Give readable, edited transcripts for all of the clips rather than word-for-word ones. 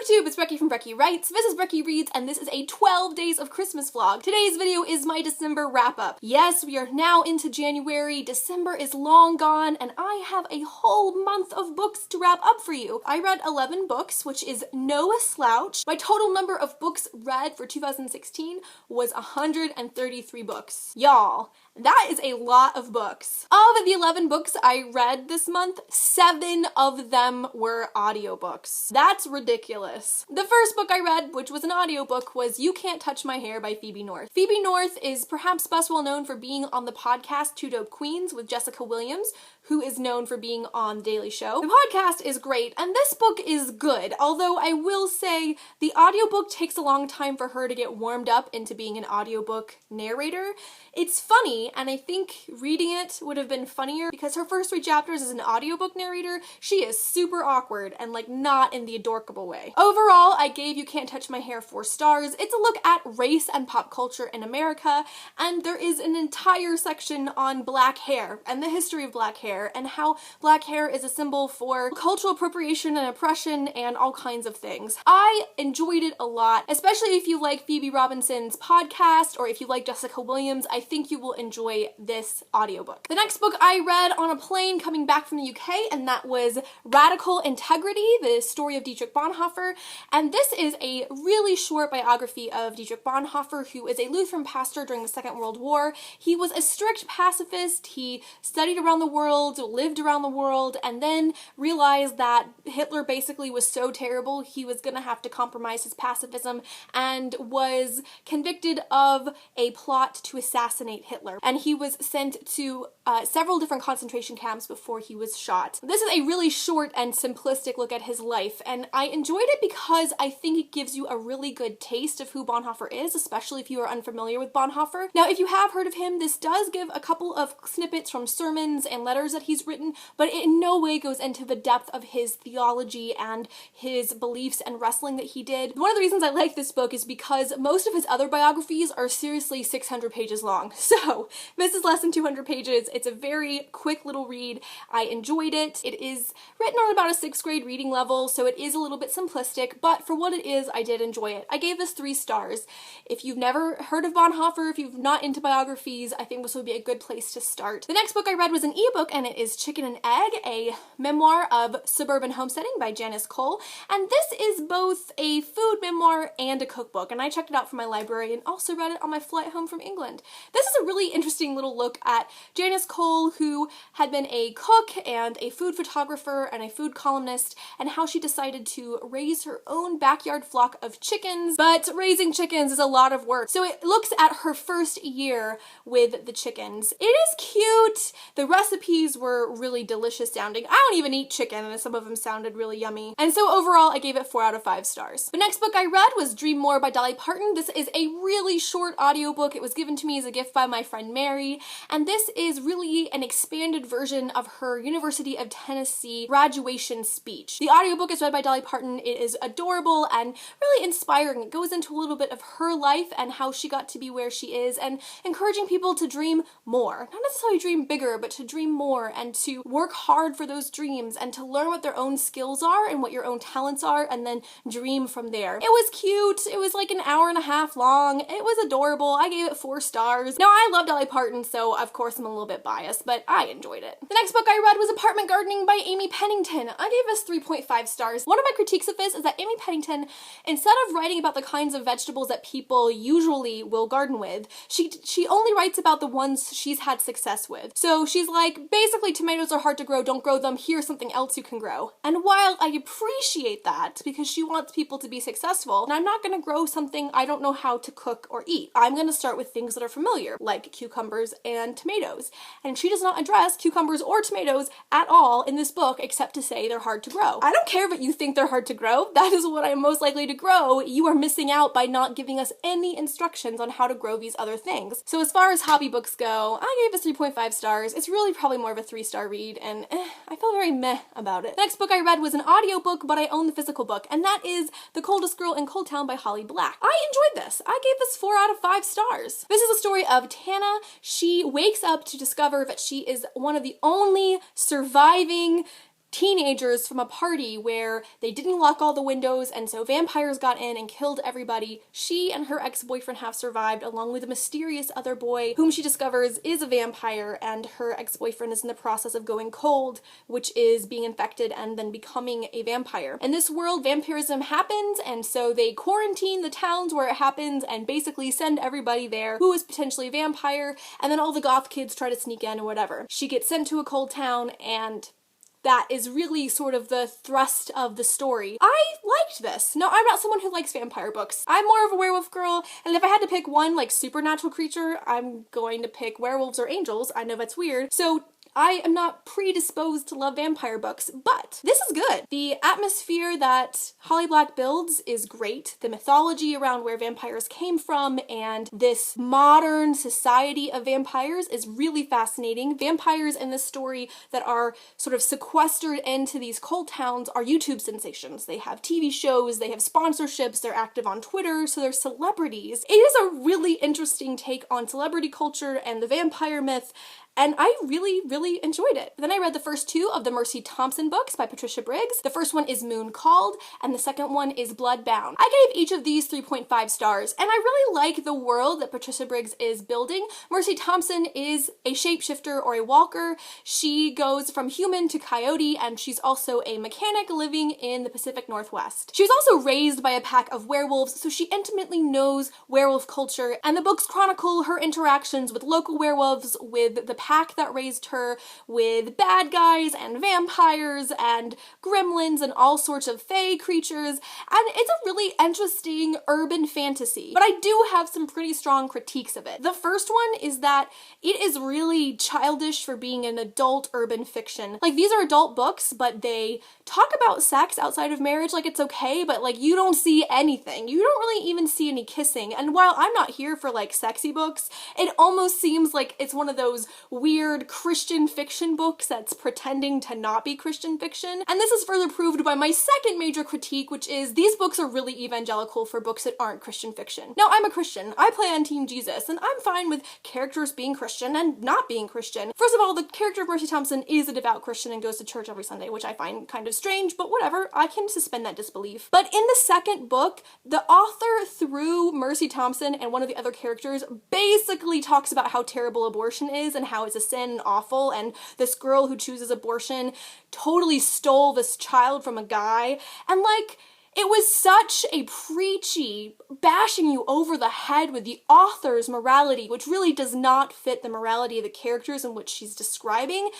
YouTube, it's Becky from Becky Writes. This is Becky Reads, and this is a 12 days of Christmas vlog. Today's video is my December wrap-up. Yes, we are now into January, December is long gone, and I have a whole month of books to wrap up for you. I read 11 books, which is no slouch. My total number of books read for 2016 was 133 books. Y'all, that is a lot of books. Of the 11 books I read this month, 7 of them were audiobooks. That's ridiculous. The first book I read, which was an audiobook, was You Can't Touch My Hair by Phoebe North. Phoebe North is perhaps best well known for being on the podcast Two Dope Queens with Jessica Williams, who is known for being on The Daily Show. The podcast is great, and this book is good, although I will say the audiobook takes a long time for her to get warmed up into being an audiobook narrator. It's funny, and I think reading it would have been funnier because her first 3 chapters as an audiobook narrator, she is super awkward and like not in the adorkable way. Overall, I gave You Can't Touch My Hair 4 stars. It's a look at race and pop culture in America, and there is an entire section on black hair and the history of black hair and how black hair is a symbol for cultural appropriation and oppression and all kinds of things. I enjoyed it a lot, especially if you like Phoebe Robinson's podcast or if you like Jessica Williams. I think you will enjoy this audiobook. The next book I read on a plane coming back from the UK, and that was Radical Integrity, the story of Dietrich Bonhoeffer. And this is a really short biography of Dietrich Bonhoeffer, who is a Lutheran pastor during the Second World War. He was a strict pacifist. He studied around the world, lived around the world, and then realized that Hitler basically was so terrible he was gonna have to compromise his pacifism, and was convicted of a plot to assassinate Hitler. And he was sent to several different concentration camps before he was shot. This is a really short and simplistic look at his life, and I enjoyed it because I think it gives you a really good taste of who Bonhoeffer is, especially if you are unfamiliar with Bonhoeffer. Now, if you have heard of him, this does give a couple of snippets from sermons and letters that he's written, but it in no way goes into the depth of his theology and his beliefs and wrestling that he did. One of the reasons I like this book is because most of his other biographies are seriously 600 pages long. So this is less than 200 pages. It's a very quick little read. I enjoyed it. It is written on about a 6th grade reading level, so it is a little bit simplistic, but for what it is, I did enjoy it. I gave this 3 stars. If you've never heard of Bonhoeffer, if you're not into biographies, I think this would be a good place to start. The next book I read was an ebook, and it is Chicken and Egg, a memoir of suburban homesteading by Janice, and this is both a food memoir and a cookbook, and I checked it out from my library and also read it on my flight home from England. This is a really interesting little look at Janice, who had been a cook and a food photographer and a food columnist, and how she decided to raise her own backyard flock of chickens, but raising chickens is a lot of work. So it looks at her first year with the chickens. It is cute. The recipes were really delicious sounding. I don't even eat chicken, and some of them sounded really yummy. And so overall, I gave it 4 out of 5 stars. The next book I read was Dream More by Dolly Parton. This is a really short audiobook. It was given to me as a gift by my friend Mary, and this is really an expanded version of her University of Tennessee graduation speech. The audiobook is read by Dolly Parton. It is adorable and really inspiring. It goes into a little bit of her life and how she got to be where she is, and encouraging people to dream more. Not necessarily dream bigger, but to dream more and to work hard for those dreams and to learn what their own skills are and what your own talents are, and then dream from there. It was cute. It was like an hour and a half long. It was adorable. I gave it 4 stars. Now, I love Dolly Parton, so of course I'm a little bit biased, but I enjoyed it. The next book I read was Apartment Gardening by Amy Pennington. I gave this 3.5 stars. One of my critiques of this is that Amy Pennington, instead of writing about the kinds of vegetables that people usually will garden with, she only writes about the ones she's had success with. So she's like, basically tomatoes are hard to grow, don't grow them, here's something else you can grow. And while I appreciate that because she wants people to be successful, and I'm not gonna grow something I don't know how to cook or eat. I'm gonna start with things that are familiar, like cucumbers and tomatoes. And she does not address cucumbers or tomatoes at all in this book, except to say they're hard to grow. I don't care what you think they're hard to grow. That is what I'm most likely to grow. You are missing out by not giving us any instructions on how to grow these other things. So as far as hobby books go, I gave this 3.5 stars. It's really probably more of a 3-star read, and I feel very meh about it. The next book I read was an audiobook, but I own the physical book, and that is The Coldest Girl in Coldtown by Holly Black. I enjoyed this. I gave this 4 out of 5 stars. This is a story of Tana. She wakes up to discover that she is one of the only surviving teenagers from a party where they didn't lock all the windows and so vampires got in and killed everybody. She and her ex-boyfriend have survived, along with a mysterious other boy whom she discovers is a vampire, and her ex-boyfriend is in the process of going cold, which is being infected and then becoming a vampire. In this world, vampirism happens, and so they quarantine the towns where it happens and basically send everybody there who is potentially a vampire, and then all the goth kids try to sneak in or whatever. She gets sent to a cold town, and that is really sort of the thrust of the story. I liked this. No, I'm not someone who likes vampire books. I'm more of a werewolf girl, and if I had to pick one, like, supernatural creature, I'm going to pick werewolves or angels. I know that's weird. So I am not predisposed to love vampire books, but this is good. The atmosphere that Holly Black builds is great. The mythology around where vampires came from and this modern society of vampires is really fascinating. Vampires in this story that are sort of sequestered into these cold towns are YouTube sensations. They have TV shows, they have sponsorships, they're active on Twitter, so they're celebrities. It is a really interesting take on celebrity culture and the vampire myth, and I really, really enjoyed it. Then I read the first two of the Mercy Thompson books by Patricia Briggs. The first one is Moon Called, and the second one is Bloodbound. I gave each of these 3.5 stars, and I really like the world that Patricia Briggs is building. Mercy Thompson is a shapeshifter or a walker. She goes from human to coyote, and she's also a mechanic living in the Pacific Northwest. She was also raised by a pack of werewolves, so she intimately knows werewolf culture, and the books chronicle her interactions with local werewolves, with the pack that raised her, with bad guys and vampires and gremlins and all sorts of fae creatures, and it's a really interesting urban fantasy. But I do have some pretty strong critiques of it. The first one is that it is really childish for being an adult urban fiction. Like, these are adult books, but they talk about sex outside of marriage like it's okay, but like you don't see anything. You don't really even see any kissing. And while I'm not here for like sexy books, it almost seems like it's one of those weird Christian fiction books that's pretending to not be Christian fiction. And this is further proved by my second major critique, which is these books are really evangelical for books that aren't Christian fiction. Now, I'm a Christian. I play on Team Jesus, and I'm fine with characters being Christian and not being Christian. First of all, the character of Mercy Thompson is a devout Christian and goes to church every Sunday, which I find kind of strange, but whatever, I can suspend that disbelief. But in the second book, the author, through Mercy Thompson and one of the other characters, basically talks about how terrible abortion is and how it's a sin and awful, and this girl who chooses abortion totally stole this child from a guy, and like, it was such a preachy, bashing you over the head with the author's morality, which really does not fit the morality of the characters in which she's describing,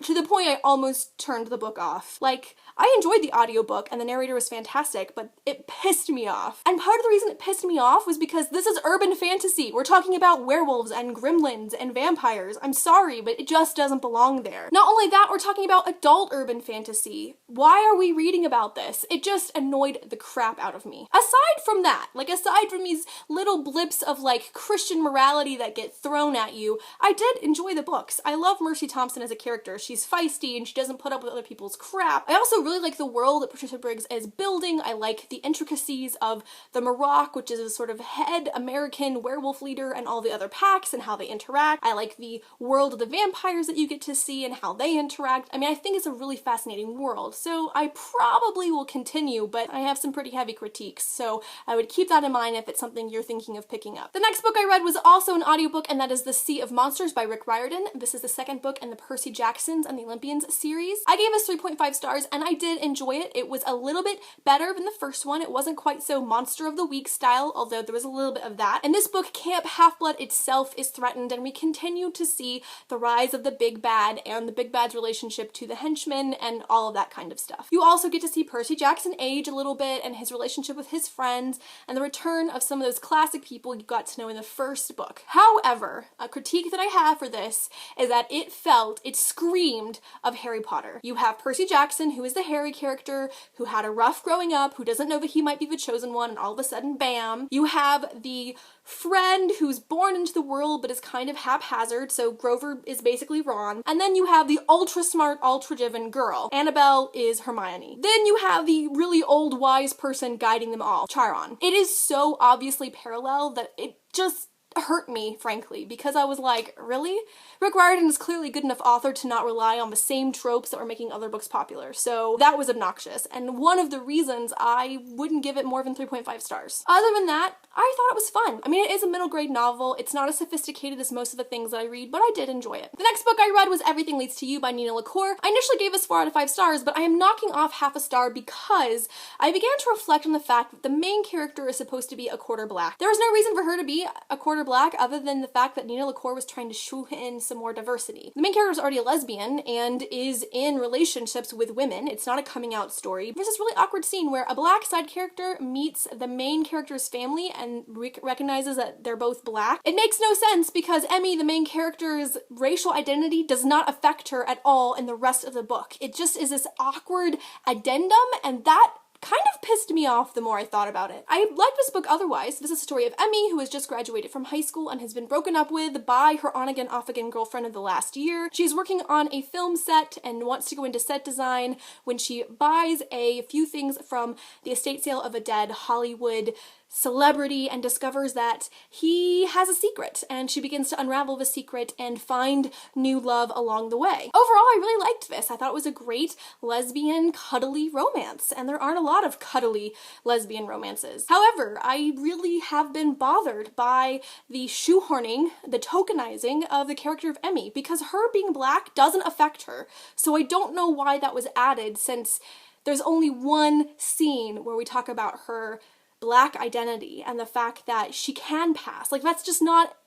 to the point I almost turned the book off. Like, I enjoyed the audiobook and the narrator was fantastic, but it pissed me off. And part of the reason it pissed me off was because this is urban fantasy. We're talking about werewolves and gremlins and vampires. I'm sorry, but it just doesn't belong there. Not only that, we're talking about adult urban fantasy. Why are we reading about this? It just annoyed the crap out of me. Aside from that, like aside from these little blips of like Christian morality that get thrown at you, I did enjoy the books. I love Mercy Thompson as a character. She's feisty and she doesn't put up with other people's crap. I also really like the world that Patricia Briggs is building. I like the intricacies of the Maroc, which is a sort of head American werewolf leader, and all the other packs and how they interact. I like the world of the vampires that you get to see and how they interact. I mean, I think it's a really fascinating world, so I probably will continue, but I have some pretty heavy critiques, so I would keep that in mind if it's something you're thinking of picking up. The next book I read was also an audiobook, and that is The Sea of Monsters by Riordan. This is the second book in the Percy Jacksons and the Olympians series. I gave this 3.5 stars, and I did enjoy it. It was a little bit better than the first one. It wasn't quite so Monster of the Week style, although there was a little bit of that. In this book, Camp Half-Blood itself is threatened, and we continue to see the rise of the big bad and the big bad's relationship to the henchmen and all of that kind of stuff. You also get to see Percy Jackson age a little bit and his relationship with his friends and the return of some of those classic people you got to know in the first book. However, a critique that I have for this is that it screamed of Harry Potter. You have Percy Jackson, who is the Harry character, who had a rough growing up, who doesn't know that he might be the chosen one, and all of a sudden, bam. You have the friend who's born into the world but is kind of haphazard, so Grover is basically Ron. And then you have the ultra smart, ultra driven girl. Annabelle is Hermione. Then you have the really old wise person guiding them all, Chiron. It is so obviously parallel that it just hurt me, frankly, because I was like, really? Rick Riordan is clearly a good enough author to not rely on the same tropes that were making other books popular, so that was obnoxious, and one of the reasons I wouldn't give it more than 3.5 stars. Other than that, I thought it was fun. I mean, it is a middle grade novel. It's not as sophisticated as most of the things that I read, but I did enjoy it. The next book I read was Everything Leads to You by LaCaur. I initially gave this 4 out of 5 stars, but I am knocking off half a star because I began to reflect on the fact that the main character is supposed to be a quarter black. There was no reason for her to be a quarter black other than the fact that LaCaur was trying to shoe in some more diversity. The main character is already a lesbian and is in relationships with women. It's not a coming out story. There's this really awkward scene where a black side character meets the main character's family and recognizes that they're both black. It makes no sense because Emmy, the main character's racial identity, does not affect her at all in the rest of the book. It just is this awkward addendum, and that kind of pissed me off the more I thought about it. I liked this book otherwise. This is a story of Emmy, who has just graduated from high school and has been broken up with by her on-again, off-again girlfriend of the last year. She's working on a film set and wants to go into set design when she buys a few things from the estate sale of a dead Hollywood celebrity and discovers that he has a secret, and she begins to unravel the secret and find new love along the way. Overall, I really liked this. I thought it was a great lesbian cuddly romance, and there aren't a lot of cuddly lesbian romances. However, I really have been bothered by the shoehorning, the tokenizing of the character of Emmy, because her being black doesn't affect her. So I don't know why that was added, since there's only one scene where we talk about her black identity and the fact that she can pass. Like, that's just not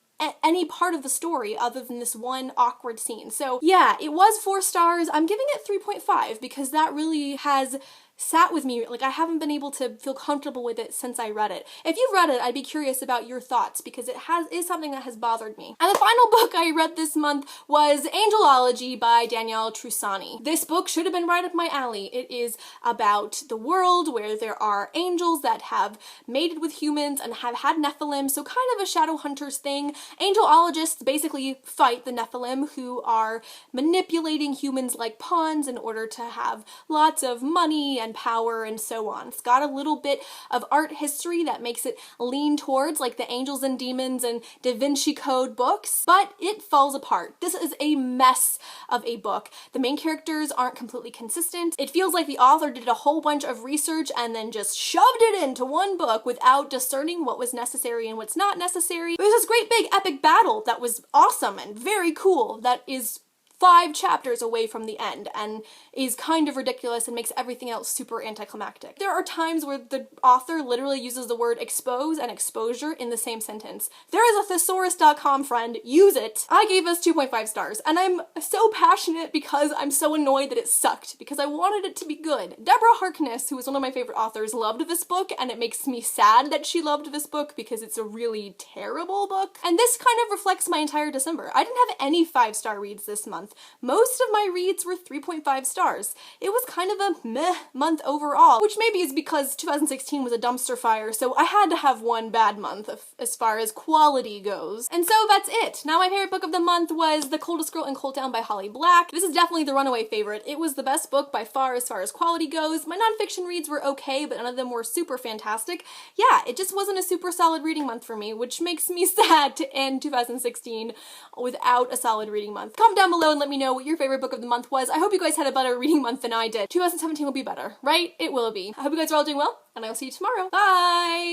any part of the story other than this one awkward scene. So yeah, it was 4 stars. I'm giving it 3.5 because that really has sat with me. Like, I haven't been able to feel comfortable with it since I read it. If you've read it, I'd be curious about your thoughts because it is something that has bothered me. And the final book I read this month was Angelology by Danielle Trussoni. This book should have been right up my alley. It is about the world where there are angels that have mated with humans and have had Nephilim, so kind of a shadow hunters thing. Angelologists basically fight the Nephilim, who are manipulating humans like pawns in order to have lots of money and power and so on. It's got a little bit of art history that makes it lean towards like the Angels and Demons and Da Vinci Code books, but it falls apart. This is a mess of a book. The main characters aren't completely consistent. It feels like the author did a whole bunch of research and then just shoved it into one book without discerning what was necessary and what's not necessary. There's this great big epic battle that was awesome and very cool that is 5 chapters away from the end and is kind of ridiculous and makes everything else super anticlimactic. There are times where the author literally uses the word expose and exposure in the same sentence. There is a thesaurus.com friend, use it. I gave this 2.5 stars, and I'm so passionate because I'm so annoyed that it sucked, because I wanted it to be good. Deborah Harkness, who is one of my favorite authors, loved this book, and it makes me sad that she loved this book because it's a really terrible book. And this kind of reflects my entire December. I didn't have any 5-star reads this month. Most of my reads were 3.5 stars. It was kind of a meh month overall, which maybe is because 2016 was a dumpster fire, so I had to have one bad month as far as quality goes. And so that's it. Now my favorite book of the month was The Coldest Girl in Coldtown by Holly Black. This is definitely the runaway favorite. It was the best book by far as quality goes. My nonfiction reads were okay, but none of them were super fantastic. Yeah, it just wasn't a super solid reading month for me, which makes me sad to end 2016 without a solid reading month. Comment down below and let me know what your favorite book of the month was. I hope you guys had a better reading month than I did. 2017 will be better, right? It will be. I hope you guys are all doing well, and I will see you tomorrow. Bye!